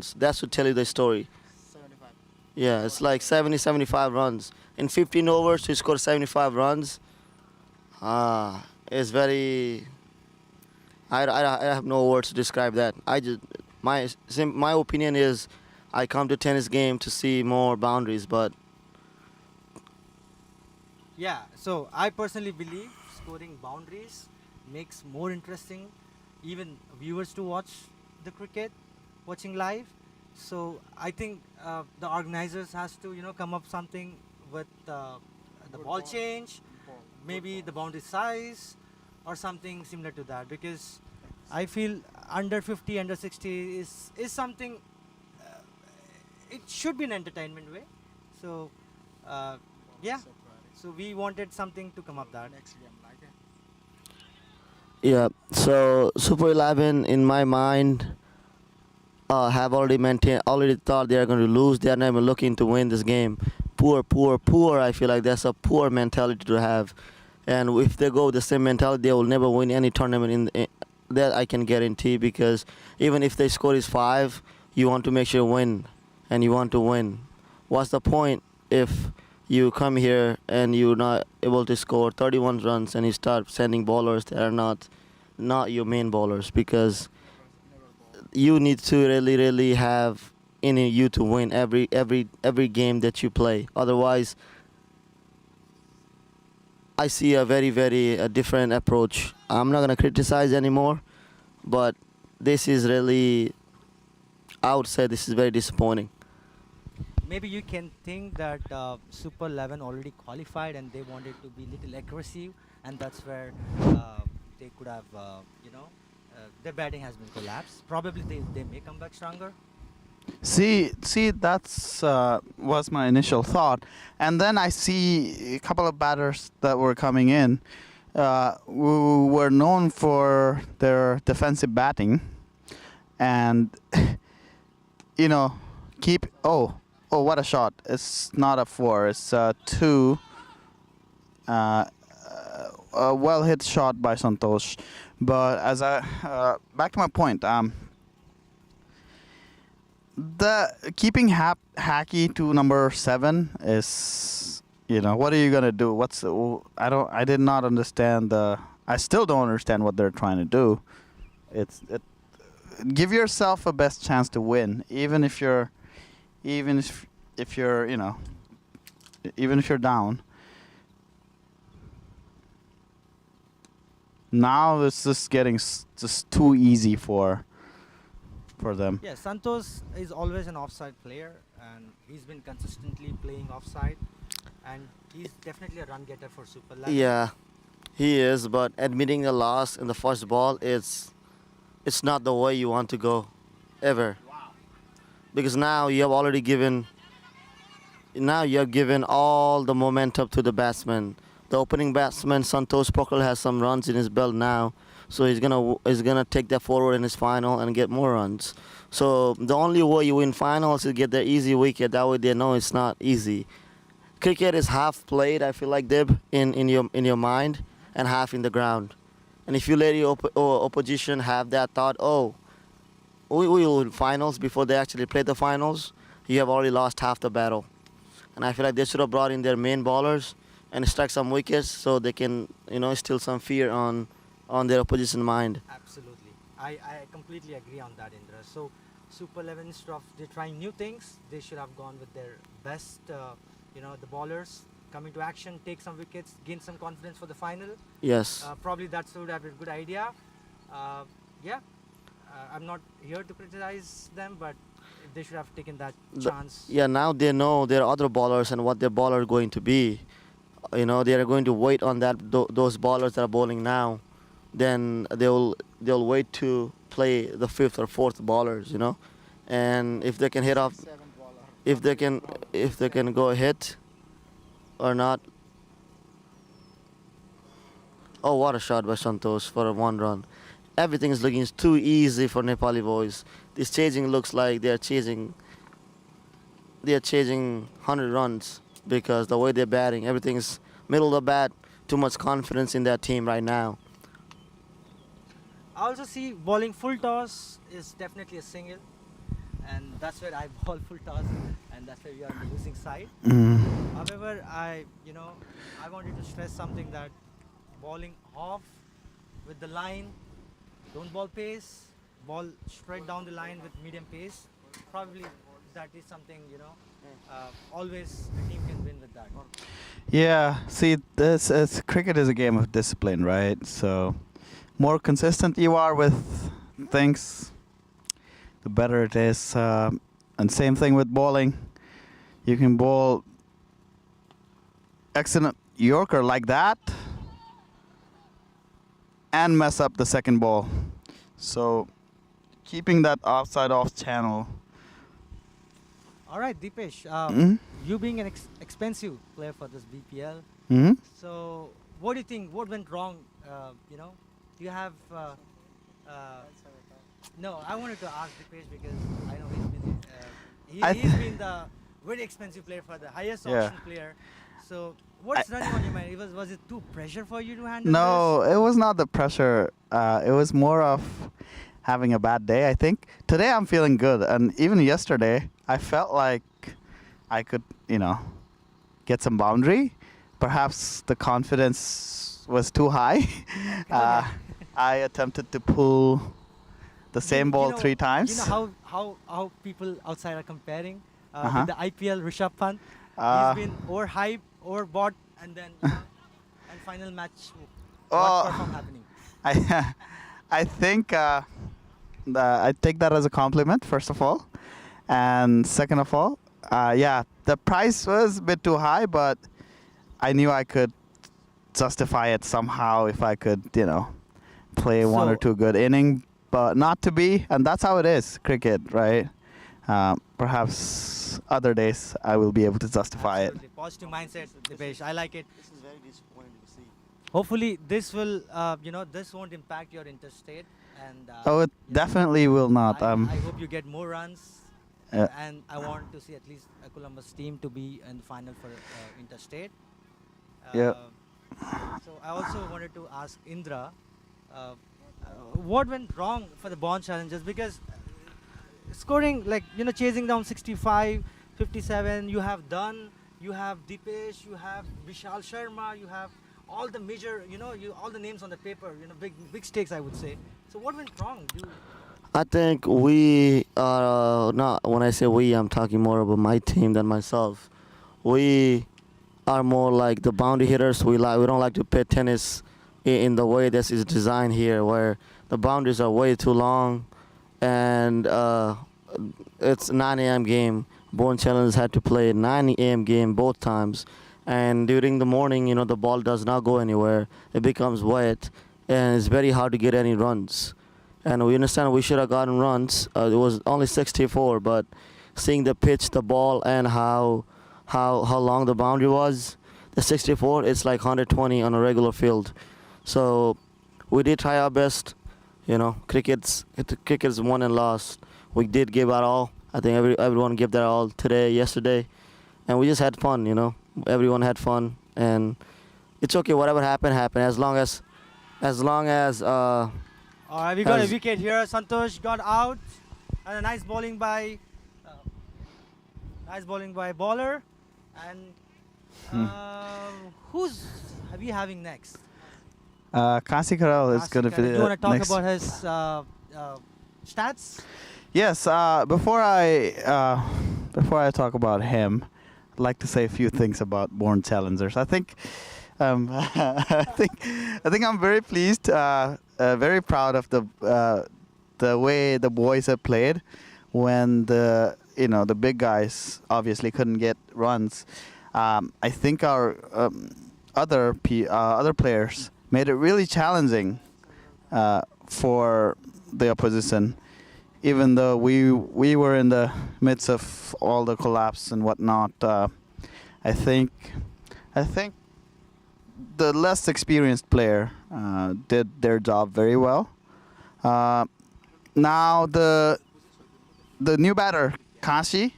runs. That should tell you the story. 75. Yeah, it's like 70, 75 runs. In 15 overs, to score 75 runs, it's very. I have no words to describe that. My opinion is, I come to tennis game to see more boundaries, but Yeah, so I personally believe scoring boundaries makes more interesting, even viewers to watch the cricket, watching live. So I think the organizers has to come up something with the Good ball ball. change, Ball. maybe Good the balls. boundary size, or something similar to that. Because I feel under 50, under 60 is something. Uh, it should be an entertainment way. So uh, Ball yeah, is so pretty. so we wanted something to come up that. Next game, like it. yeah. So Super 11, in my mind, have already thought they are going to lose. They are not even looking to win this game. Poor, poor, poor. I feel like that's a poor mentality to have. And if they go with the same mentality, they will never win any tournament that I can guarantee, because even if they score is 5, you want to make sure you win, and you want to win. What's the point if you come here and you're not able to score 31 runs and you start sending bowlers that are not your main bowlers, because Never ball. you need to really, really have in you to win every game that you play. Otherwise, I see a very, very different approach. I'm not gonna criticize anymore, but this is really, I would say, this is very disappointing. Maybe you can think that Super 11 already qualified and they wanted to be little aggressive, and that's where they could have, their batting has been collapsed. Probably they may come back stronger. See, that's was my initial thought, and then I see a couple of batters that were coming in, who were known for their defensive batting, and you know, keep. Oh, what a shot! It's not a 4. It's a 2. A well hit shot by Santosh, but as I back to my point, the keeping Hacky to number 7 is, what are you gonna do? I did not understand I still don't understand what they're trying to do. Give yourself a best chance to win, even if you're even if you're down. Now it's just getting just too easy for them. Yeah, Santos is always an offside player, and he's been consistently playing offside, and he's definitely a run getter for Super 11. Yeah, he is, but admitting a loss in the first ball, it's not the way you want to go, ever. Because now you have already given. Now you have given all the momentum to the batsman. The opening batsman Santosh Pokral has some runs in his belt now, so he's gonna take that forward in his final and get more runs. So the only way you win finals is get the easy wicket. That way they know it's not easy. Cricket is half played, I feel like, Dib, in your mind, and half in the ground. And if you let your opposition have that thought, oh, we will win finals before they actually play the finals, you have already lost half the battle. And I feel like they should have brought in their main bowlers and struck some wickets so they can, instill some fear on their opposition mind. Absolutely. I completely agree on that, Indra. So, Super 11, instead of they're trying new things, they should have gone with their best, the ballers come into action, take some wickets, gain some confidence for the final. Yes. Probably that would have been a good idea. Yeah, I'm not here to criticize them, but they should have taken that chance. Yeah, now they know their other bowlers and what their bowler is going to be. They are going to wait on those bowlers that are bowling now. Then they'll wait to play the fifth or fourth bowlers. And if they can hit off, 7 baller. if they can go hit or not. Oh, what a shot by Santosh for a 1 run. Everything is looking too easy for Nepali Boyz. This chasing looks like they're chasing 100 runs, because the way they're batting, everything's middle of the bat. Too much confidence in that team right now. I also see bowling full toss is definitely a single. and that's where I ball full toss, and that's where we are on the losing side. Mm. However, I wanted to stress something that balling off with the line, don't ball pace, ball straight down the line with medium pace. Probably that is something always a team can win with that. Yeah, see, this is cricket is a game of discipline, right? So, more consistent you are with things, the better it is. And same thing with bowling. You can bowl excellent Yorker like that and mess up the second ball. So, keeping that offside off channel. All right, Deepesh, Mm-hmm. you being an expensive player for this BPL, Mm-hmm. so what do you think? What went wrong? Do you have? No, I wanted to ask Deepesh because I know I he's been the very expensive player for the highest Yeah. auction player. So what's running on your mind? Was it too pressure for you to handle No, it was not the pressure. It was more of having a bad day, I think. Today I'm feeling good. And even yesterday, I felt like I could, get some boundary. Perhaps the confidence was too high. I attempted to pull the same ball three times. You know how people outside are comparing Uh-huh. with the IPL Rishabh Pant. Uh, He's been overhyped, overbought, and then and final match. Oh. What perform happening? I, I think I take that as a compliment, first of all. And second of all, yeah, the price was a bit too high, but I knew I could justify it somehow if I could, play one or So- two good inning, but not to be. And that's how it is, cricket, right? Perhaps other days I will be able to justify it. Absolutely. Positive mindset, Dipesh. I like it. This is very disappointing to see. Hopefully, this will, this won't impact your interstate. And Oh, it definitely will not. I hope you get more runs. Yeah. And I want to see at least a Columbus team to be in the final for interstate. Yeah. So I also wanted to ask Indra, what went wrong for the Bond Challengers? Because scoring, chasing down 65, 57, you have Dunn, you have Dipesh, you have Vishal Sharma, you have all the major, all the names on the paper, big stakes, I would say. So what went wrong? I think we are not. When I say we, I'm talking more about my team than myself. We are more like the boundary hitters. We don't like to play tennis in the way this is designed here, where the boundaries are way too long, and it's 9 a.m. game. Born Challengers had to play 9 a.m. game both times, and during the morning, the ball does not go anywhere. It becomes wet, and it's very hard to get any runs. And we understand we should have gotten runs. It was only 64, but seeing the pitch, the ball, and how long the boundary was, the 64, it's like 120 on a regular field. So we did try our best. Cricket's won and lost. We did give our all. I think everyone gave their all today, yesterday, and we just had fun. Everyone had fun, and it's okay. Whatever happened, happened. As long as All right, we got a Has- wicket here. Santosh got out, and a nice bowling by bowler. And who's are we having next? Kasi Karal is going to Asika, be do you want to talk next. about his stats? Yes. Before I talk about him, I'd like to say a few things about Born Challengers. I think I think I'm very pleased, very proud of the way the boys have played when the big guys obviously couldn't get runs. I think our other players made it really challenging for the opposition, even though we were in the midst of all the collapse and whatnot. I think the less experienced player did their job very well. Now the new batter, Kashi,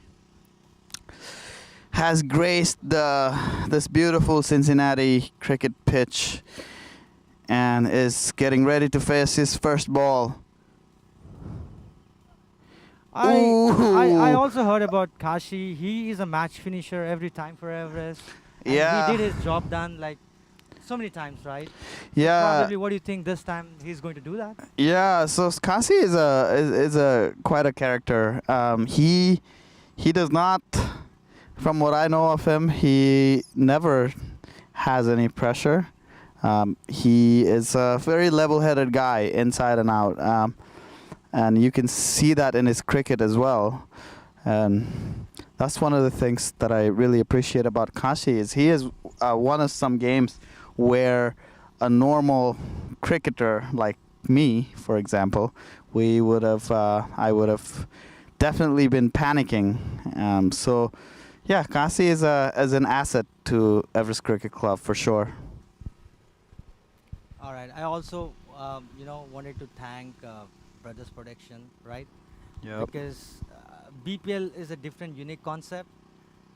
has graced this beautiful Cincinnati cricket pitch and is getting ready to face his first ball. I Ooh. also heard about Kashi. He is a match finisher every time for Everest, and he Yeah. did his job done like so many times, right? So Yeah. probably, what do you think this time he's going to do that? Yeah. So Kasi is a quite a character. He does not, from what I know of him, he never has any pressure. He is a very level-headed guy inside and out, and you can see that in his cricket as well. And that's one of the things that I really appreciate about Kashi is he has won us some games where a normal cricketer like me, for example, we would have I would have definitely been panicking. So yeah, Kasi is an asset to Everest Cricket Club for sure. All right. I also, wanted to thank Brothers Protection, right? Yep. Because BPL is a different, unique concept,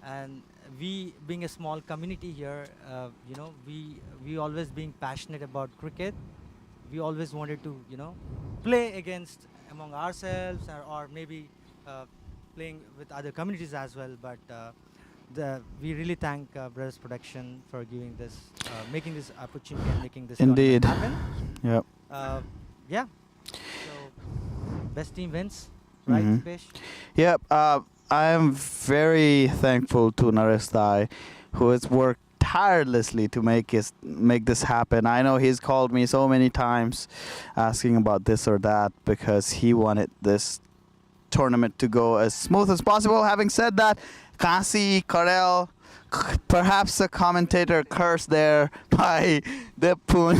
and we, being a small community here, we always being passionate about cricket. We always wanted to, play against among ourselves, or maybe uh, playing with other communities as well. But we really thank Brothers Production for giving this, making this opportunity and making this tournament Indeed. happen. Yep. Yeah. So best team wins, right, Mhm. Fish? Yep. I am very thankful to Naresh Dai, who has worked tirelessly to make this happen. I know he's called me so many times asking about this or that because he wanted this tournament to go as smooth as possible. Having said that, Kasi, Karel, perhaps a commentator cursed there by Depun.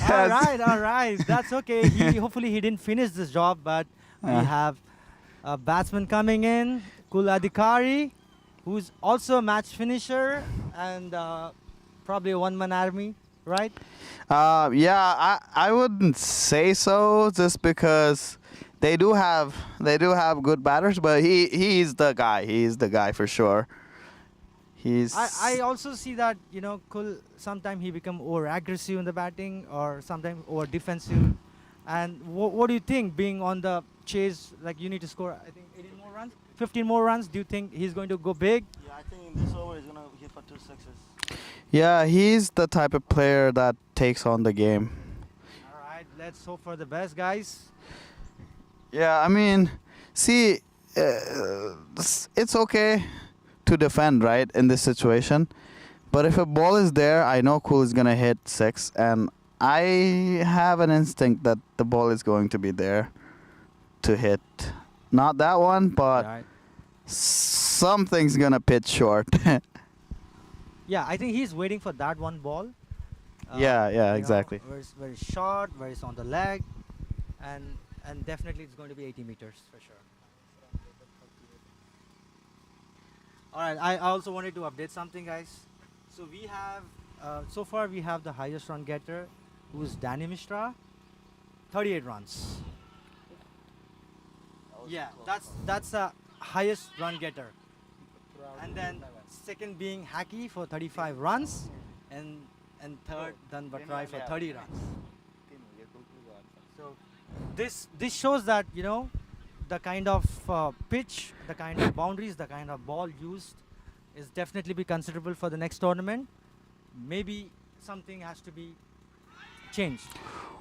All right. That's okay. Hopefully he didn't finish this job, but we have a batsman coming in, Kul Adhikari, who's also a match finisher and probably a one-man army, right? Yeah, I wouldn't say so just because they do have good batters, but he's the guy. He's the guy for sure. He's I also see that Kul sometimes he become over aggressive in the batting or sometimes over defensive. And what do you think? Being on the chase, like you need to score, I think 18 more runs, 15 more runs. Do you think he's going to go big? Yeah, I think in this over he's gonna hit for 2 sixes. yeah, he's the type of player that takes on the game. All right, let's hope for the best, guys. Yeah, I mean, see, it's okay to defend, right, in this situation. But if a ball is there, I know Cool is gonna hit six, and I have an instinct that the ball is going to be there to hit. Not that one, but Right. something's gonna pitch short. Yeah, I think he's waiting for that one ball. Yeah, exactly. Where it's very short, where it's on the leg, and definitely it's going to be 80 meters for sure. All right, I also wanted to update something, guys. So we have, so far we have the highest run getter, who's Danny Mishra, 38 runs. Yeah, that's the highest run getter. And then second being Haki for 35 runs, and third Dan Batrai for 30 runs. So this shows that the kind of pitch, the kind of boundaries, the kind of ball used is definitely be considerable for the next tournament. Maybe something has to be changed.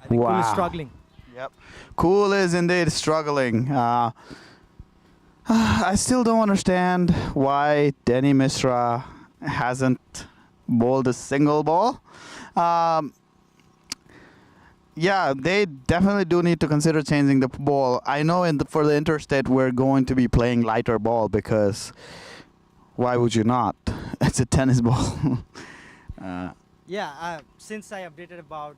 I think Cool is Wow. struggling. Yep. Cool is indeed struggling. I still don't understand why Denny Mishra hasn't bowled a single ball. Yeah, they definitely do need to consider changing the ball. I know for the interstate we're going to be playing lighter ball because why would you not? It's a tennis ball. Yeah, since I updated about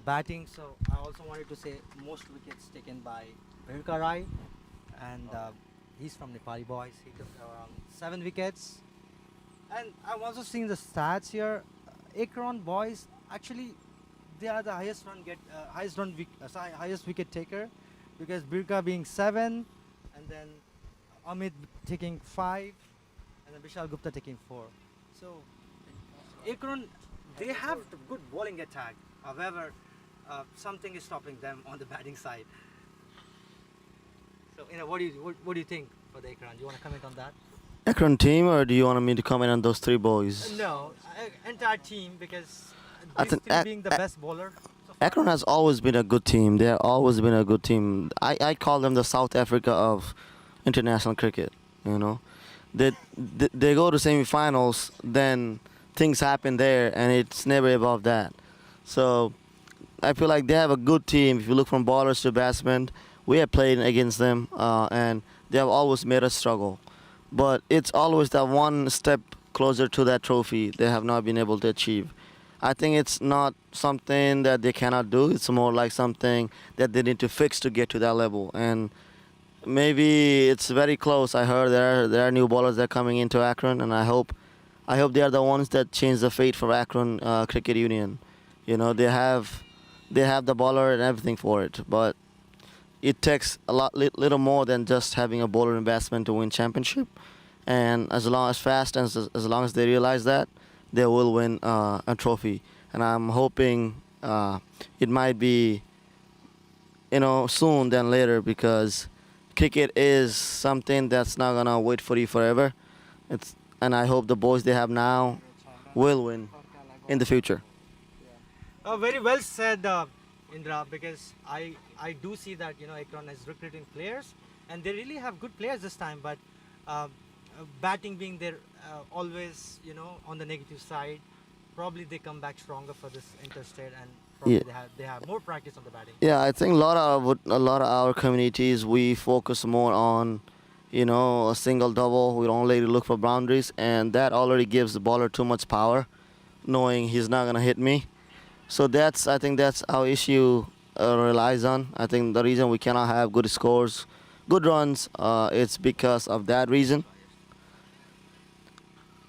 batting, so I also wanted to say most wickets taken by Bhirka Rai, and he's from Nepali Boys. He took around 7 wickets. And I'm also seeing the stats here. Akron Boys, actually, they are the highest highest wicket taker, because Birka being 7, and then Amit taking 5, and then Vishal Gupta taking 4. So Akron, they have the good bowling attack. However, something is stopping them on the batting side. So, what do you think for the Ekran? Do you want to comment on that? Akron team, or do you want me to comment on those three boys? No, entire team because I this think team being the best bowler. So far. Akron has always been a good team. They have always been a good team. I call them the South Africa of international cricket. You know, they go to semi-finals, then things happen there, and it's never above that. So I feel like they have a good team. If you look from bowlers to batsmen, we have played against them, and they have always made us struggle. But it's always that one step closer to that trophy they have not been able to achieve. I think it's not something that they cannot do. It's more like something that they need to fix to get to that level. And maybe it's very close. I heard there are new bowlers that are coming into Akron, and I hope they are the ones that change the fate for Akron Cricket Union. You know, they have the bowler and everything for it, but it takes a little more than just having a bowler and batsman to win championship. And as fast as long as they realize that, they will win a trophy. And I'm hoping it might be, soon than later, because cricket is something that's not gonna wait for you forever. And I hope the boys they have now will win in the future. Very well said, Indra. Because I do see that Ekron is recruiting players, and they really have good players this time. But batting being there always on the negative side, probably they come back stronger for this interstate, and probably Yeah. they have more practice on the batting. Yeah, I think a lot of our communities we focus more on, a single double. We don't really look for boundaries, and that already gives the bowler too much power, knowing he's not gonna hit me. So I think that's our issue relies on. I think the reason we cannot have good scores, good runs, it's because of that reason.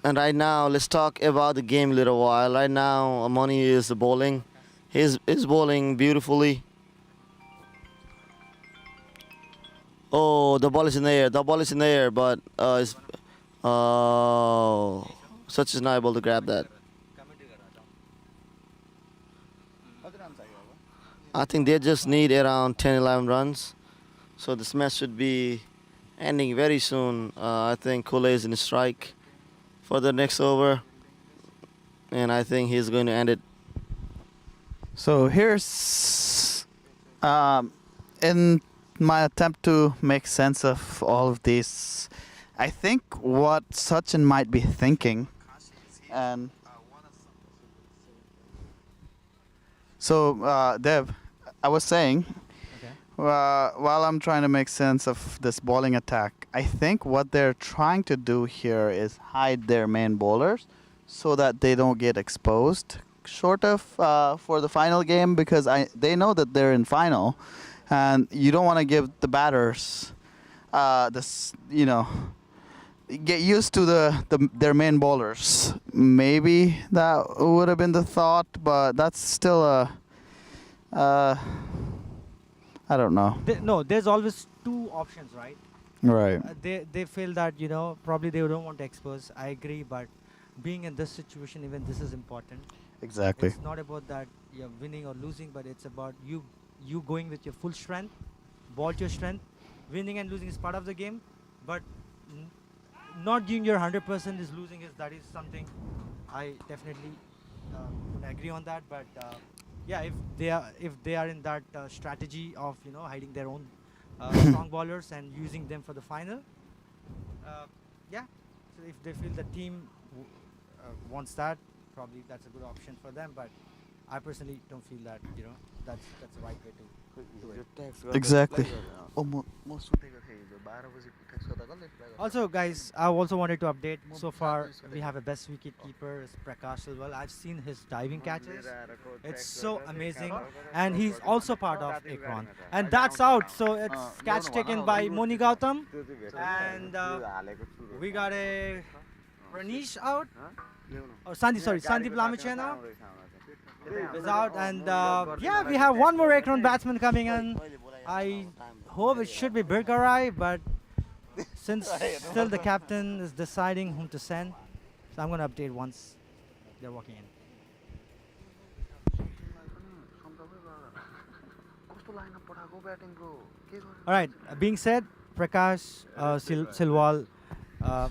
And right now, let's talk about the game a little while. Right now, Amani is bowling. He's bowling beautifully. Oh, the ball is in the air. The ball is in the air, but such is not able to grab that. I think they just need around 10, 11 runs. So this match should be ending very soon. I think Kule is in strike for the next over, and I think he's going to end it. So here's, in my attempt to make sense of all of this, I think what Sachin might be thinking, and so Dev, I was saying, Okay. while I'm trying to make sense of this bowling attack, I think what they're trying to do here is hide their main bowlers so that they don't get exposed, short of for the final game, because they know that they're in final, and you don't want to give the batters this, get used to their main bowlers. Maybe that would have been the thought, but that's still I don't know. No, there's always two options, right? Right. They feel that probably they don't want to expose. I agree, but being in this situation, even this is important. Exactly. It's not about that you're winning or losing, but it's about you going with your full strength, ball to your strength. Winning and losing is part of the game, but not giving your 100% is losing. That is something I definitely would agree on that. But yeah, if they are in that strategy of hiding their own strong bowlers and using them for the final, yeah. So if they feel the team wants that, probably that's a good option for them. But I personally don't feel that that's the right way to do it. Exactly. Also, guys, I also wanted to update. So far, we have a best wicket keeper, is Prakash Silwal. I've seen his diving catches. It's so amazing, and he's also part of Akron. And that's out. So it's catch taken by Moni Gautam, and we got a Ranish out. Or Sandeep Lamachena is out, and yeah, we have one more Akron batsman coming in. I hope it should be Birgarai, but since still the captain is deciding whom to send, so I'm going to update once they're walking in. Alright, being said, Prakash Silwal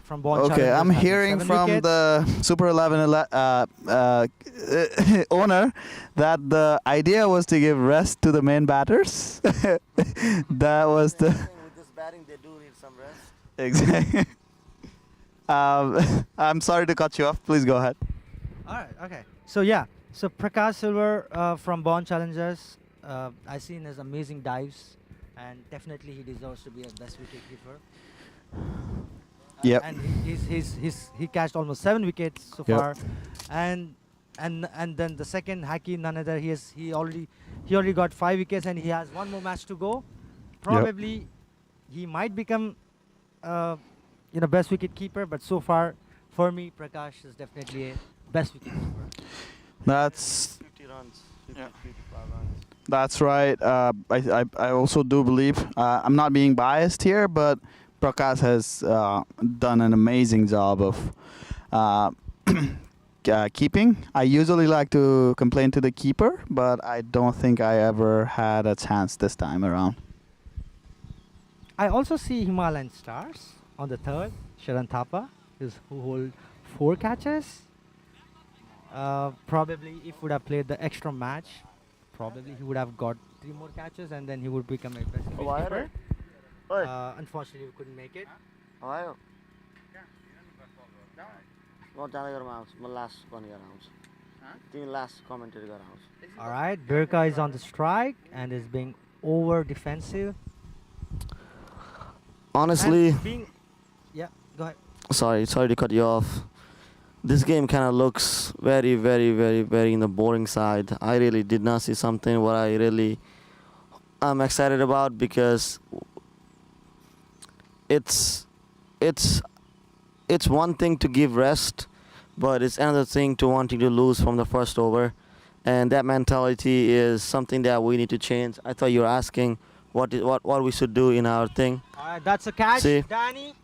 from Bon Okay, Challengers I'm has hearing 7 from wickets. the Super 11 owner that the idea was to give rest to the main batters. That was the With this batting, they do need some rest. exactly. I'm sorry to cut you off. Please go ahead. All right. Okay. So yeah. So Prakash Silver from Bon Challengers, I seen his amazing dives, and definitely he deserves to be a best wicket keeper. Yep. And he catched almost 7 wickets so Yep. far, and then the second Haki, none other. He already got 5 wickets, and he has one more match to go. Probably he might become best wicket keeper, but so far for me Prakash is definitely a best wicket keeper. That's 50 runs, 50, Yeah. 55 runs. That's right. I also do believe I'm not being biased here, but Prakash has done an amazing job of keeping. I usually like to complain to the keeper, but I don't think I ever had a chance this time around. I also see Himalayan Stars on the third. Sharan Thapa who hold 4 catches. Probably if would have played the extra match, probably he would have got 3 more catches, and then he would become a best wicket Why? keeper. Oi. Unfortunately, we couldn't make it. आयो म जाँदै गरेर आउँछु म last पनि गरेर आउँछु तिमी लास्ट कमेन्ट्री गरेर आउँछु All right, Birka is on the strike and is being over defensive. honestly And being, yeah, go ahead. sorry to cut you off. This game kind of looks very in the boring side. I really did not see something what I'm excited about, because it's one thing to give rest, but it's another thing to wanting to lose from the first over, and that mentality is something that we need to change. I thought you were asking what we should do in our thing. All right, that's a catch, See? Danny.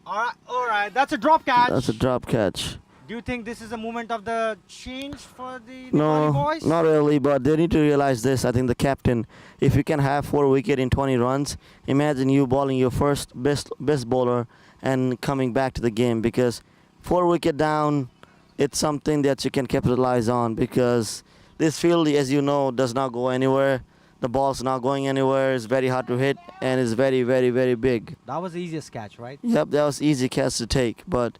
All right, that's a drop catch. That's a drop catch. Do you think this is a moment of the change for the Nepali No, boys? not really, but they need to realize this. I think the captain, if you can have 4 wickets in 20 runs, imagine you bowling your first best bowler and coming back to the game, because 4 wicket down, it's something that you can capitalize on, because this field, as you know, does not go anywhere. The ball's not going anywhere. It's very hard to hit, and it's very big. That was the easiest catch, right? Yep, that was easy catch to take, but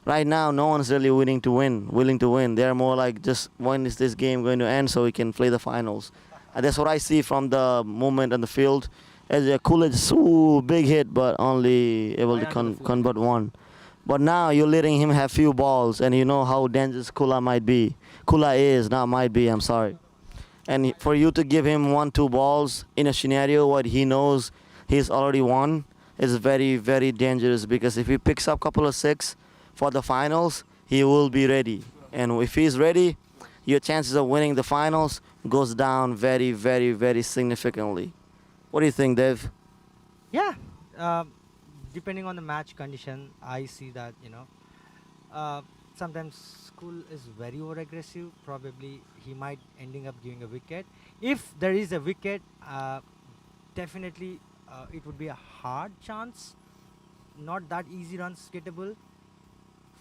right now no one's really willing to win. They're more like, just when is this game going to end so we can play the finals. And that's what I see from the movement on the field. As a Coolidge, big hit, but only able to convert 1. But now you're letting him have few balls, and you know how dangerous Kula might be. Kula is, not might be, I'm sorry. And for you to give him 1-2 balls in a scenario what he knows he's already won is very dangerous, because if he picks up couple of 6 for the finals, he will be ready. And if he's ready, your chances of winning the finals goes down very significantly. What do you think, Dev? Yeah. Depending on the match condition, I see that, sometimes School is very over aggressive. Probably he might ending up giving a wicket. If there is a wicket, definitely it would be a hard chance. Not that easy runs gettable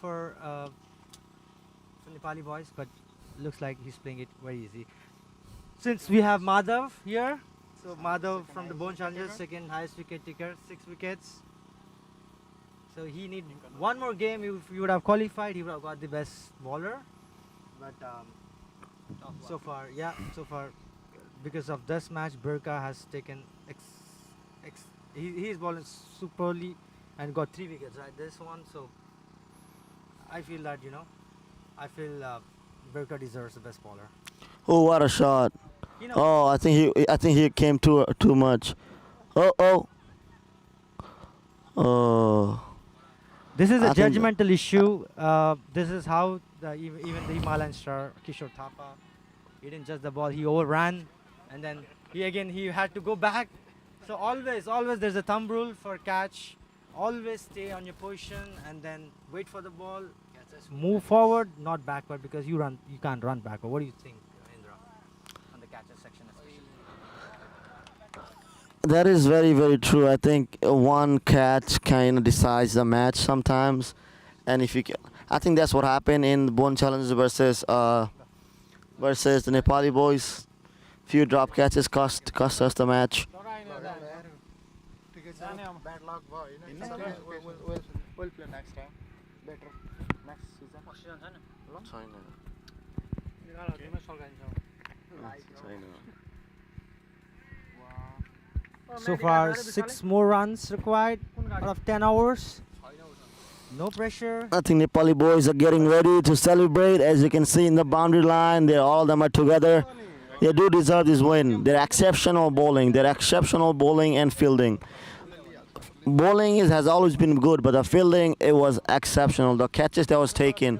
for Nepali boys, but looks like he's playing it very easy. Since we have Madhav here, so Madhav from the Bone Challengers, second highest wicket taker, 6 wickets. So he need one more game. If he would have qualified, he would have got the best bowler. But so far, because of this match, Burka has taken he is bowling superly and got 3 wickets, right? This one, so I feel that Burka deserves the best bowler. Oh, what a shot! Oh, I think he came too much. Oh. This is a I think- judgmental issue. This is how even the Himalayan star Kishore Thapa, he didn't judge the ball. He overran, and then he had to go back. So always there's a thumb rule for catch. Always stay on your position and then wait for the ball. Just move forward, not backward, because you can't run backward. What do you think, Indra, on the catches section especially? That is very, very true. I think one catch kind of decides the match sometimes, and if you, I think that's what happened in the Bone Challenge versus the Nepali boys. Few drop catches cost us the match. Bad luck भयो हैन we'll play next time better next season So far, 6 more runs required out of 10 hours. No pressure. I think Nepali boys are getting ready to celebrate. As you can see in the boundary line, all of them are together. They do deserve this win. They're exceptional bowling. They're exceptional bowling and fielding. Bowling has always been good, but the fielding, it was exceptional. The catches that was taken,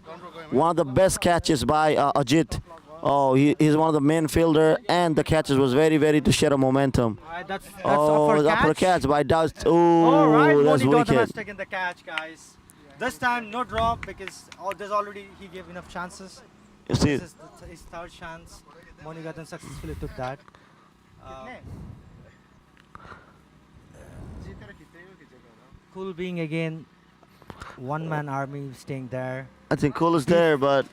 one of the best catches by Ajit. Oh, he's one of the main fielder, and the catches was very, very to share a momentum. That's Oh, the upper catch by Dust. Oh, Alright, that's Moni Gautam has wicked. taken the catch, guys. This time, no drop because there's already he gave enough chances. You see, This is his third chance. Moni Gautam successfully took that. Cool being again one-man army staying there. I think Cole is there, but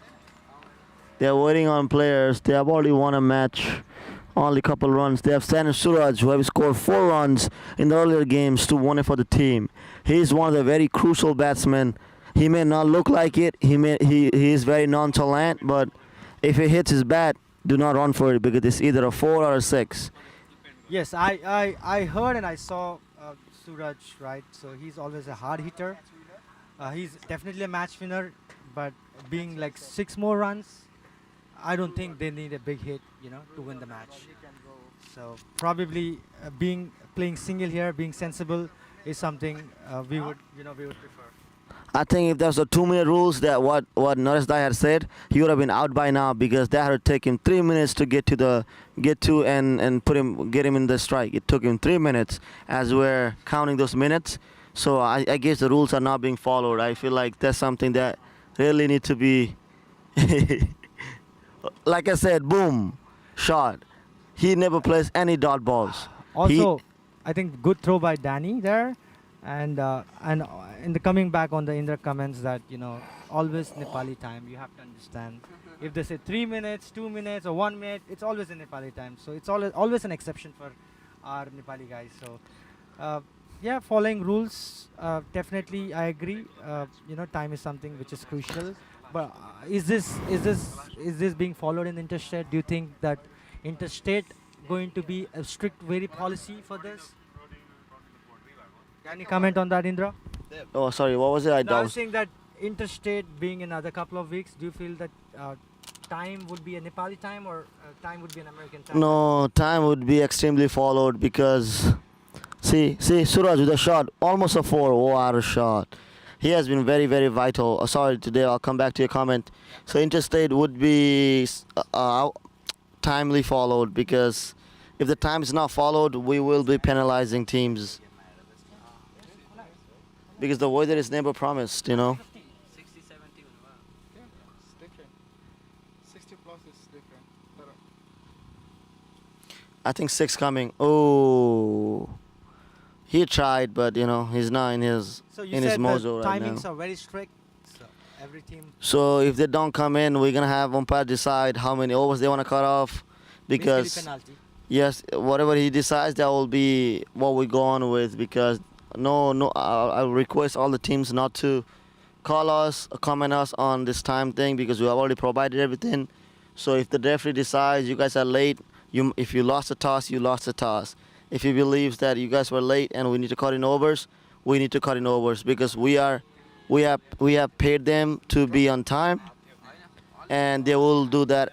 they're waiting on players. They have already won a match, only a couple runs. They have San Suraj, who have scored 4 runs in the earlier games to win it for the team. He's one of the very crucial batsmen. He may not look like it. He is very nonchalant, but if he hits his bat, do not run for it because it's either a 4 or a 6. Yes, I heard and I saw Suraj, right? So he's always a hard hitter. He's definitely a match winner, but being like 6 more runs, I don't think they need a big hit, to win the match. So probably playing single here, being sensible, is something we would prefer. I think if there was a 2-minute rules that what Naresh Dai had said, he would have been out by now because that had to take him 3 minutes to get to and get him in the strike. It took him 3 minutes as we're counting those minutes. So I guess the rules are not being followed. I feel like that's something that really need to be. Like I said, boom, shot. He never plays any dot balls. Also, I think good throw by Danny there, and in the coming back on the in the comments that always Nepali time. You have to understand. If they say 3 minutes, 2 minutes, or 1 minute, it's always in Nepali time. So it's always an exception for our Nepali guys. So yeah, following rules, definitely I agree. Time is something which is crucial. But is this being followed in interstate? Do you think that interstate going to be a strict very policy for this? Can you comment on that, Indra? Oh, sorry, what was it? I was saying that interstate being another couple of weeks, do you feel that time would be a Nepali time or time would be an American time? No, time would be extremely followed because, see, Suraj with a shot, almost a 4. What a shot. He has been very, very vital. Sorry, today I'll come back to your comment. So interstate would be timely followed because if the time is not followed, we will be penalizing teams. Because the weather is never promised, 60 70 it's different 60 plus is different I think 6 coming. Oh, he tried, but he's not in his So you in his said mojo the right timings now. are very strict. So every team So if they don't come in, we're gonna have umpire decide how many overs they want to cut off, because basically penalty. yes, whatever he decides, that will be what we go on with. Because I'll request all the teams not to call us or comment us on this time thing because we have already provided everything. So if the referee decides you guys are late, if you lost the toss, you lost the toss. If he believes that you guys were late and we need to cut in overs, we need to cut in overs because we have paid them to be on time, and they will do that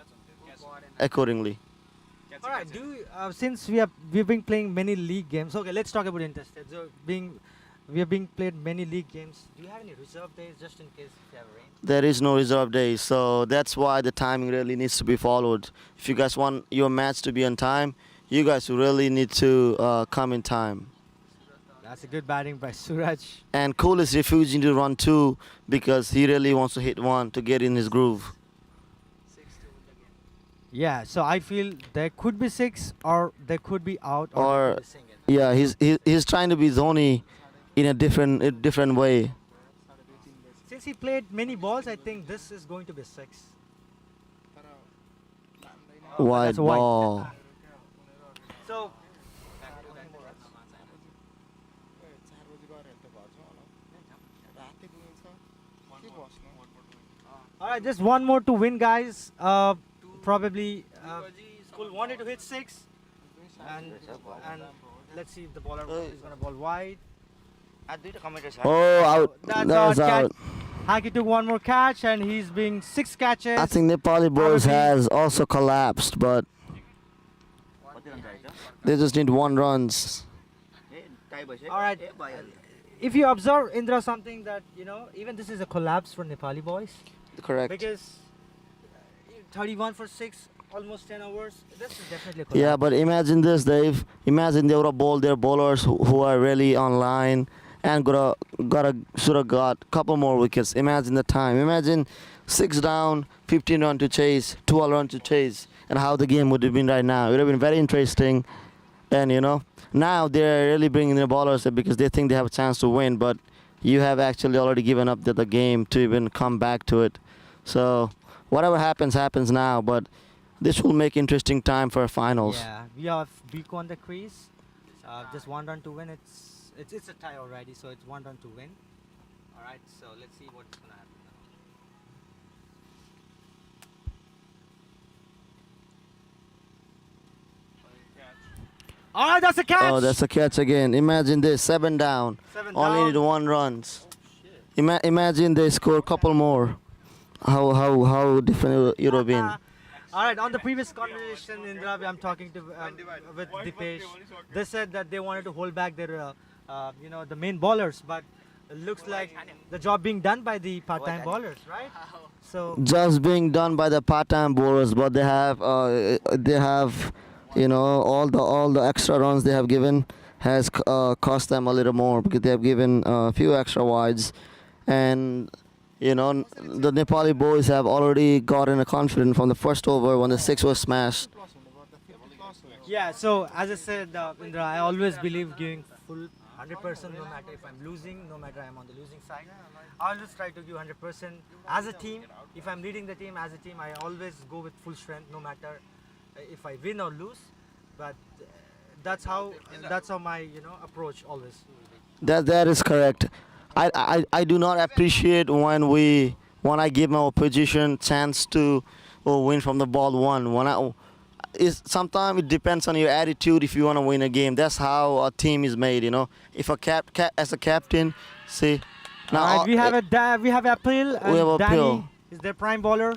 accordingly. All right. Since we've been playing many league games. Okay, let's talk about interstate. So we have been played many league games. Do you have any reserve days just in case if you have rain? There is no reserve days, so that's why the timing really needs to be followed. If you guys want your match to be on time, you guys really need to come in time. That's a good batting by Suraj. And Cole is refusing to run 2 because he really wants to hit 1 to get in his groove. Yeah, so I feel there could be 6 or there could be out Or- there could be single. Yeah, he's trying to be Dhoni in a different way. Since he played many balls, I think this is going to be 6. But Wide that's a wide. ball. So, all right, just one more to win, guys. Probably School wanted to hit 6, and let's see if the bowler is gonna ball wide. Oh, out. That's That was out. out. Haki took one more catch, and he's being 6 catches. I think Nepali Boyz Probably- has also collapsed, but they just need 1 runs. All right. If you observe, Indra, something that even this is a collapse for Nepali Boyz Correct. because 31 for 6, almost 10 overs. This is definitely a collapse. Yeah, but imagine this, Dave. Imagine they would have bowled their bowlers who are really online and should have got a couple more wickets. Imagine the time. Imagine 6 down, 15 run to chase, 12 run to chase, and how the game would have been right now. It would have been very interesting. And now they're really bringing their bowlers up because they think they have a chance to win. But you have actually already given up the game to even come back to it. So whatever happens now. But this will make interesting time for finals. Yeah, we have Biko on the crease. Just 1 run to win. It's a tie already, so it's 1 run to win. All right, so let's see what's gonna happen now. All right, that's a catch. Oh, that's a catch again. Imagine this, 7 down. 7 Only down. need 1 runs. Imagine they score a couple more. How different it would have been. All right, on the previous conversation, Indra, I'm talking to with Dipesh. They said that they wanted to hold back their, the main bowlers, but it looks like the job being done by the part-time bowlers, right? So Just being done by the part-time bowlers, but they have all the extra runs they have given has cost them a little more because they have given a few extra wides, and the Nepali boys have already gotten a confidence from the first over when the 6 was smashed. yeah, so as I said, Indra, I always believe giving full 100%, no matter if I'm losing, no matter I'm on the losing side. I always try to give 100% as a team. If I'm leading the team as a team, I always go with full strength, no matter if I win or lose. But that's how my approach always. That is correct. I do not appreciate when I give my opposition chance to win from the ball 1. Sometimes it depends on your attitude if you want to win a game. That's how a team is made. If as a captain, see. Now All right, we have April and We have Danny April. is their prime bowler.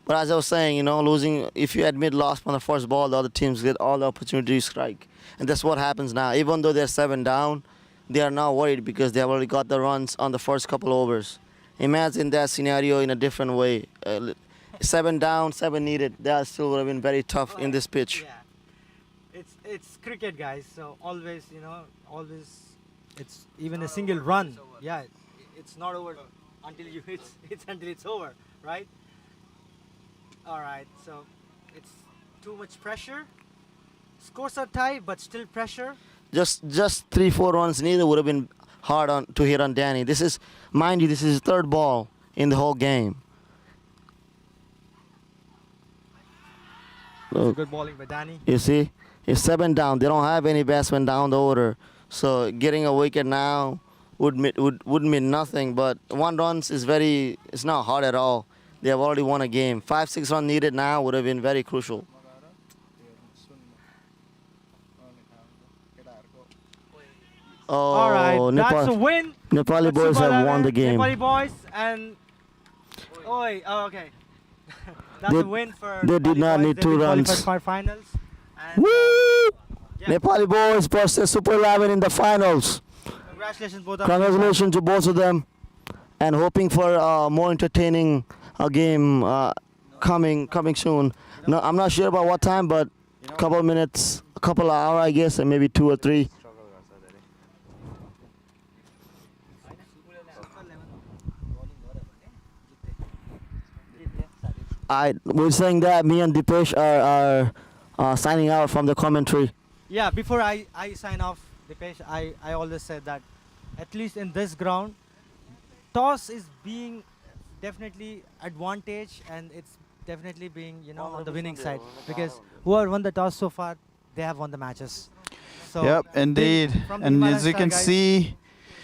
But as I was saying, losing, if you admit loss on the first ball, the other teams get all the opportunity to strike. And that's what happens now. Even though they're 7 down, they are not worried because they have already got the runs on the first couple overs. Imagine that scenario in a different way. 7 down, 7 needed. That still would have been very tough in this pitch. Yeah, it's cricket, guys. So always, it's even a single run. Yeah, it's not over until you it's until it's over, right? All right, so it's too much pressure. Scores are tight, but still pressure. Just 3-4 runs needed would have been hard to hit on Danny. Mind you, this is his 3rd ball in the whole game. Look, Good bowling by Danny. you see, it's 7 down. They don't have any batsmen down the order, so getting a wicket now would mean nothing. But 1 runs it's not hard at all. They have already won a game. 5-6 runs needed now would have been very crucial. Oh, All right, that's a win. Nepali Boys have won the game. Nepali Boys and okay. That's They- a win for they did Nepali not Boys. need They've 2 been runs. qualified for finals. And, Woo! yeah. Nepali Boys versus Super 11 in the finals. Congratulations both of you. Congratulations to both of them, and hoping for a more entertaining game coming soon. No, I'm not sure about what time, but a couple minutes, a couple of hours, I guess, and maybe 2 or 3. We're saying that me and Dipesh are signing out from the commentary. Yeah, before I sign off, Dipesh, I always said that at least in this ground, toss is being definitely advantage, and it's definitely being, on the winning side, because whoever won the toss so far, they have won the matches. So Yep, indeed. from the And Himalayan as you side, can guys, see,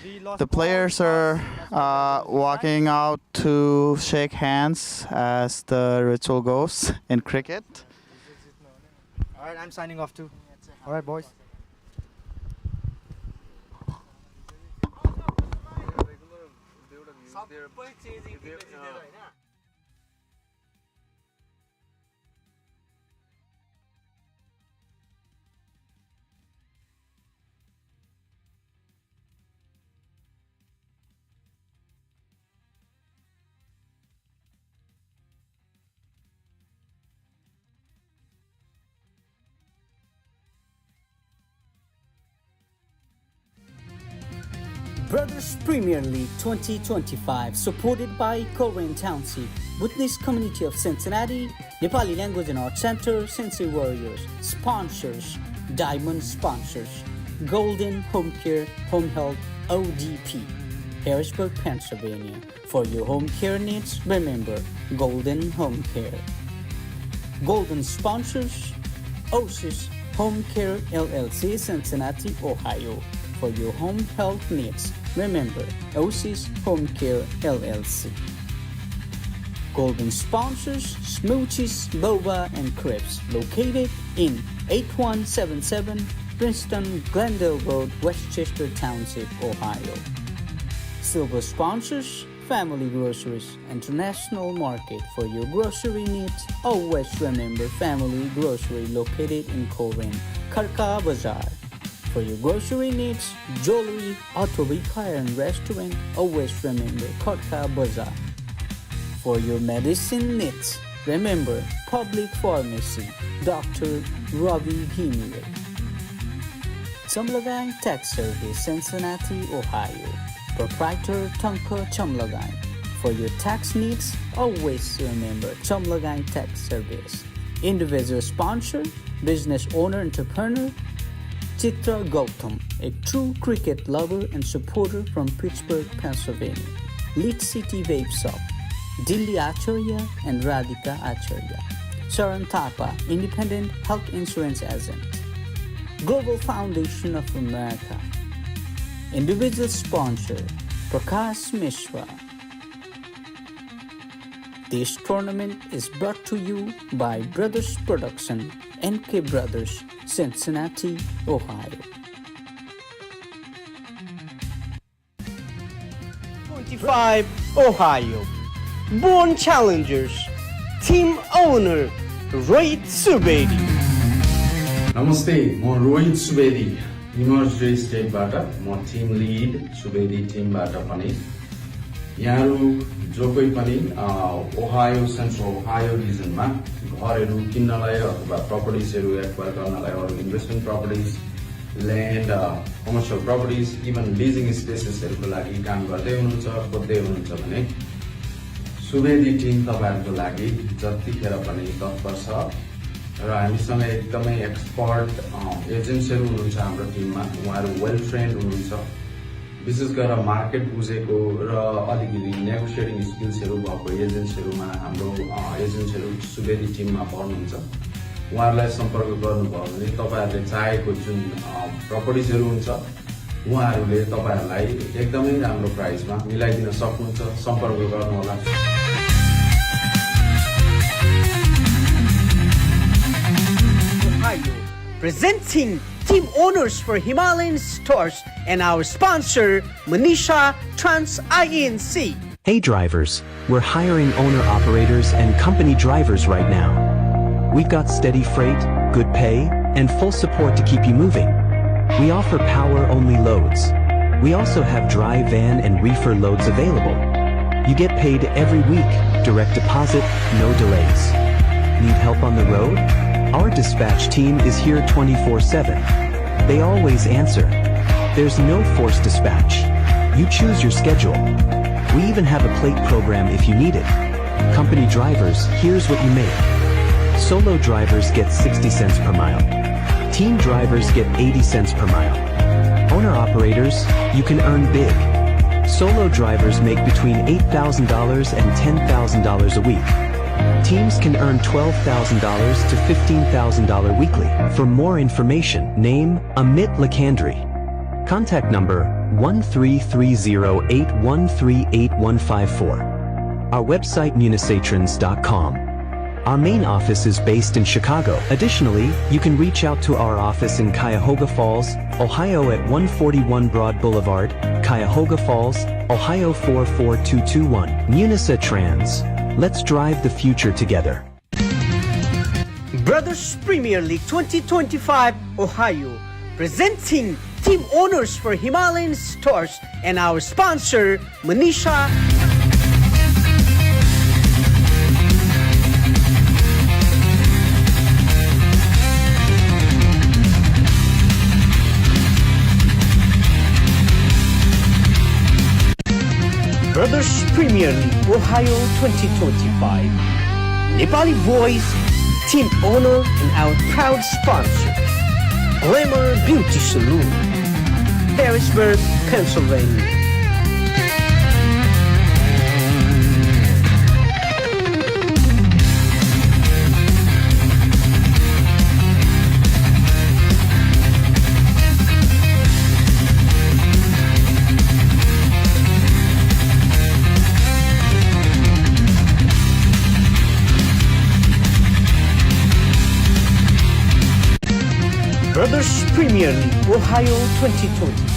we lost the all players toss, are that's why we lost. walking out to shake hands as the ritual goes in cricket. All right, I'm signing off too. All right, boys. Brothers Premier League 2025, supported by Korean Township, Buddhist Community of Cincinnati, Nepali Language and Art Center, Sensei Warriors. Sponsors, Diamond Sponsors, Golden Home Care, Home Health, ODP, Harrisburg, Pennsylvania. For your home care needs, remember Golden Home Care. Golden Sponsors, Oasis Home Care LLC, Cincinnati, Ohio. For your home health needs, remember Oasis Home Care LLC. Golden Sponsors, Smoochies, Boba and Crepes, located in 8177 Princeton Glendale Road, Westchester Township, Ohio. Silver Sponsors, Family Groceries, International Market. For your grocery needs, always remember Family Grocery, located in Corinne, Karka Bazaar. For your grocery needs, jewelry, auto repair and restaurant, always remember Karka Bazaar. For your medicine needs, remember Public Pharmacy, Dr. Ravi Ghimire. Chomlagang Tax Service, Cincinnati, Ohio. Proprietor Tonka Chomlagang. For your tax needs, always remember Chomlagang Tax Service. Individual sponsor, business owner, entrepreneur, Chitra Gautam, a true cricket lover and supporter from Pittsburgh, Pennsylvania. Lead City Vape Shop, Dilli Acharya and Radhika Acharya. Saran Thapa, independent health insurance agent. Global Foundation of America. Individual sponsor, Prakash Mishra. This tournament is brought to you by Brothers Production, NK Brothers, Cincinnati, Ohio. 25 Ohio. Born Challengers. Team owner Rohit Subedi. नमस्ते म Rohit Subedi emerge स्टेटबाट म Tim lid Subedi टिमबाट पनि यहाँहरू जो कोही पनि Ohio central Ohio रिजनमा घरहरू किन्नलाई अथवा प्रपर्टिजहरू एक्वायर गर्नलाई अरू investment properties land commercial properties even leasing स्पेसेसहरूको लागि काम गर्दै हुनुहुन्छ खोज्दै हुनुहुन्छ भने सुवेदी टिम तपाईहरुको लागि जतिखेर पनि तत्पर छ र हामीसँग एकदमै एक्सपर्ट एजेन्ट्सहरू हुनुहुन्छ हाम्रो टिममा उहाँहरू वेल ट्रेन्ड हुनुहुन्छ विशेष गरेर मार्केट बुझेको र अलिकति नेगोसिएटिङ स्किल्सहरू भएको एजेन्ट्सहरूमा हाम्रो एजेन्ट्सहरू सुवेदी टिममा पर्नुहुन्छ उहाँहरूलाई सम्पर्क गर्नुभयो भने तपाईहरुले चाहेको जुन प्रपर्टिजहरू हुन्छ उहाँहरूले तपाईहरुलाई एकदमै राम्रो प्राइसमा मिलाइदिन सक्नुहुन्छ सम्पर्क गर्नुहोला Ohio, presenting team owners for Himalayan Stores and our sponsor, Manisha Trans INC. Hey drivers, we're hiring owner-operators and company drivers right now. We've got steady freight, good pay, and full support to keep you moving. We offer power-only loads. We also have dry van and reefer loads available. You get paid every week, direct deposit, no delays. Need help on the road? Our dispatch team is here 24/7. They always answer. There's no forced dispatch. You choose your schedule. We even have a plate program if you need it. Company drivers, here's what you make. Solo drivers get 60 cents per mile. Team drivers get 80 cents per mile. Owner-operators, you can earn big. Solo drivers make between $8,000 and $10,000 a week. Teams can earn $12,000 to $15,000 weekly. For more information, name Amit Lakandri. Contact number 133081381154. Our website munisatrons.com. Our main office is based in Chicago. Additionally, you can reach out to our office in Cuyahoga Falls, Ohio at 141 Broad Boulevard, Cuyahoga Falls, Ohio 44221. Munisa Trans. Let's drive the future together. Brothers Premier League 2025 Ohio, presenting team owners for Himalayan Stores and our sponsor Manisha. Brothers Premier League Ohio 2025. Nepali Boyz, team owner and our proud sponsor. Glamour Beauty Saloon, Harrisburg, Pennsylvania. Brothers Premier League Ohio 2025.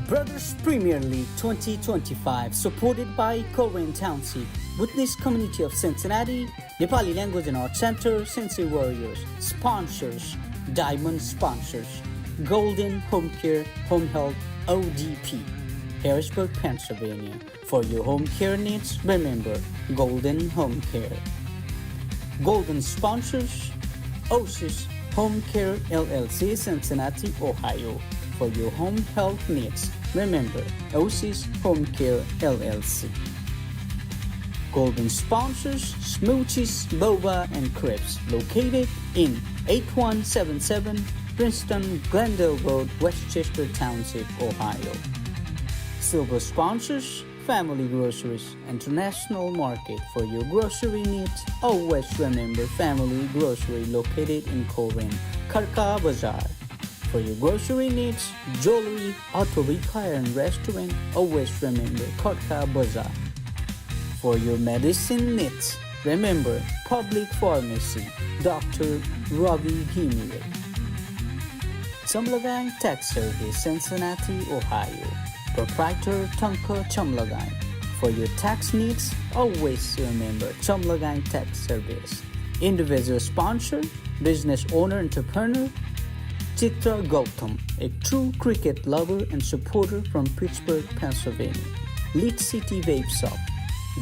Brothers Premier League 2025, supported by Korean Township, Witness Community of Cincinnati, Nepali Language and Art Center, Sensei Warriors. Sponsors, Diamond Sponsors, Golden Home Care, Home Health, ODP, Harrisburg, Pennsylvania. For your home care needs, remember Golden Home Care. Golden Sponsors, Osis Home Care LLC, Cincinnati, Ohio. For your home health needs, remember Osis Home Care LLC. Golden Sponsors, Smoochies, Boba and Crepes, located in 8177 Princeton Glendale Road, Westchester Township, Ohio. Silver Sponsors, Family Groceries International Market. For your grocery needs, always remember Family Grocery, located in Korean, Karka Bazaar. For your grocery needs, jewelry, auto repair and restaurant, always remember Karka Bazaar. For your medicine needs, remember Public Pharmacy, Dr. Ravi Himire. Chamlagang Tax Service, Cincinnati, Ohio. Proprietor Tanka Chamlagang. For your tax needs, always remember Chamlagang Tax Service. Individual sponsor, business owner, entrepreneur, Chitra Gautam, a true cricket lover and supporter from Pittsburgh, Pennsylvania. Lead City Vape Shop,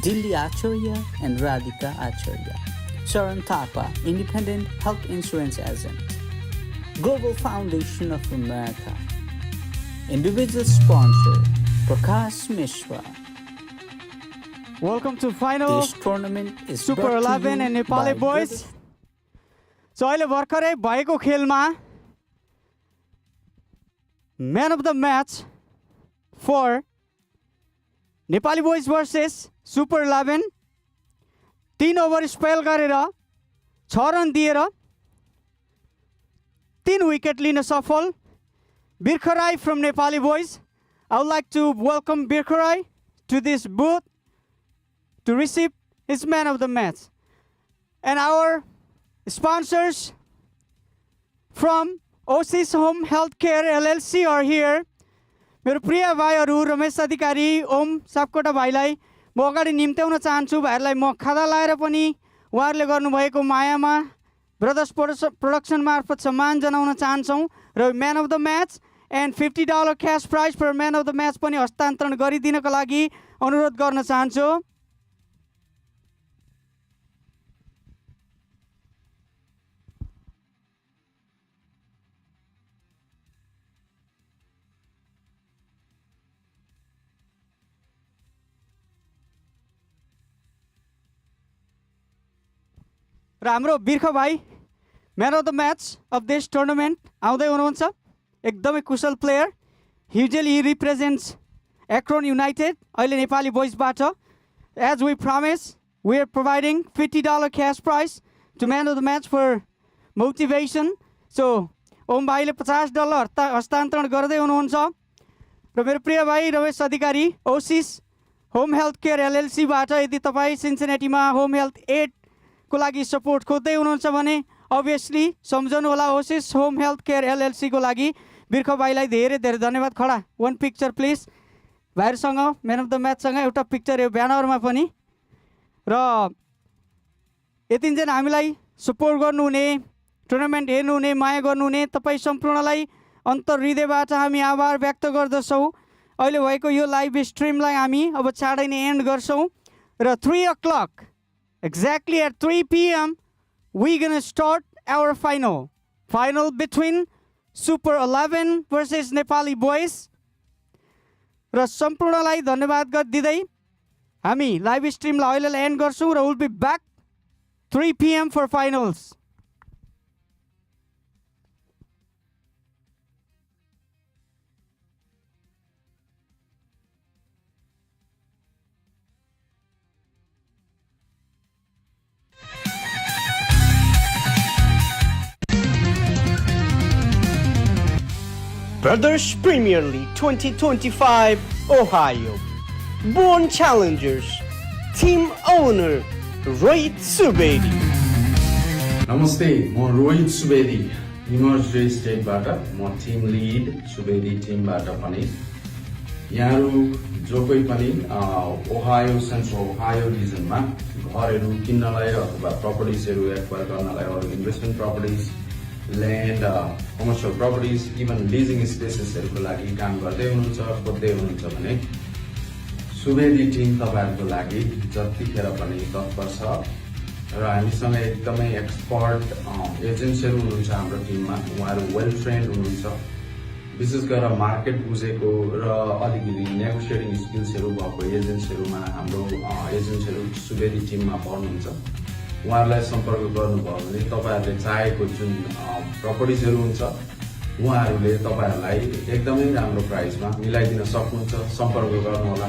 Dilli Acharya and Radhika Acharya. Sharan Thapa, independent health insurance agent. Global Foundation of America. Individual sponsor, Prakash Mishra. Welcome to final This tournament is Super brought to 11 you and Nepali by Boyz. So अहिले भर्खरै भएको खेलमा Man of the match for Nepali Boyz versus Super 11. 3 over spell गरेर 6 run दिएर 3 wicket लिन सफल Birkharai from Nepali Boyz. I would like to welcome Birkharai to this booth to receive his man of the match. And our sponsors from Osis Home Healthcare LLC are here. मेरो प्रिय भाइहरू रमेश अधिकारी ओम सापकोटा भाइलाई म अगाडि निम्त्याउन चाहन्छु भाइहरूलाई म खादा लाएर पनि उहाँहरूले गर्नुभएको मायामा ब्रदर्स प्रोडक्सन मार्फत सम्मान जनाउन चाहन्छौँ र म्यान of the match end $50 cash prize for म्यान अफ द म्याच पनि हस्तान्तरण गरिदिनको लागि अनुरोध गर्न चाहन्छु। र हाम्रो बिर्ख भाइ man of the match of this tournament आउँदै हुनुहुन्छ। एकदमै कुशल player. Usually he represents Akron United, अहिले नेपाली बोइजबाट। As we promise we are providing $50 cash prize to man of the match for motivation. So Om भाइले $50 हस्तान्तरण गर्दै हुनुहुन्छ। र मेरो प्रिय भाइ रमेश अधिकारी ओसिस होम हेल्थ केयर LLCबाट यदि तपाईँ सिन्सिनेटीमा होम हेल्थ एड को लागि सपोर्ट खोज्दै हुनुहुन्छ भने अभियसली सम्झनु होला Oasis home health care LLC को लागि बिर्ख भाइलाई धेरै धेरै धन्यवाद। खडा वन पिक्चर प्लिज भाइहरूसँग म्यान अफ द म्याचसँग एउटा पिक्चर यो ब्यानरमा पनि। र यतिन्जेल हामीलाई सपोर्ट गर्नुहुने, टुर्नामेन्ट हेर्नुहुने, माया गर्नुहुने तपाईँ सम्पूर्णलाई अन्तर्हृदयबाट हामी आभार व्यक्त गर्दछौँ। अहिले भएको यो लाइभ स्ट्रिमलाई हामी अब चाँडै नै एन्ड गर्छौँ र 3 o'clock exactly at 3 p.m. we're gonna start our final between Super 11 versus Nepali Boyz. र सम्पूर्णलाई धन्यवाद दिँदै हामी लाइभ स्ट्रिमलाई अहिले एन्ड गर्छौँ र will be back 3 p.m. for finals. Brothers Premier League 2025 Ohio. Born challengers. Team owner Rohit Subedi. नमस्ते, म Rohit Subedi emerge स्टेटबाट। म Tim lid Subedi टिमबाट पनि। यहाँहरू जो कोही पनि ओहायो सेन्ट्रल ओहायो रिजनमा घरहरू किन्नलाई अथवा प्रपर्टिजहरू एक्वायर गर्नलाई अरू investment properties, land, commercial properties, even leasing स्पेसेसहरूको लागि काम गर्दै हुनुहुन्छ, खोज्दै हुनुहुन्छ भने सुवेदी टिम तपाईँहरूको लागि जतिखेर पनि तत्पर छ। र हामीसँग एकदमै एक्सपर्ट एजेन्ट्सहरू हुनुहुन्छ हाम्रो टिममा। उहाँहरू वेल ट्रेन्ड हुनुहुन्छ, विशेष गरेर मार्केट बुझेको र अलिकति नेगोसिएटिङ स्किल्सहरू भएको एजेन्ट्सहरूमा हाम्रो एजेन्ट्सहरू सुवेदी टिममा पर्नुहुन्छ। उहाँहरूलाई सम्पर्क गर्नुभयो भने तपाईँहरूले चाहेको जुन प्रपर्टिजहरू हुन्छ उहाँहरूले तपाईँहरूलाई एकदमै राम्रो प्राइसमा मिलाइदिन सक्नुहुन्छ। सम्पर्क गर्नुहोला।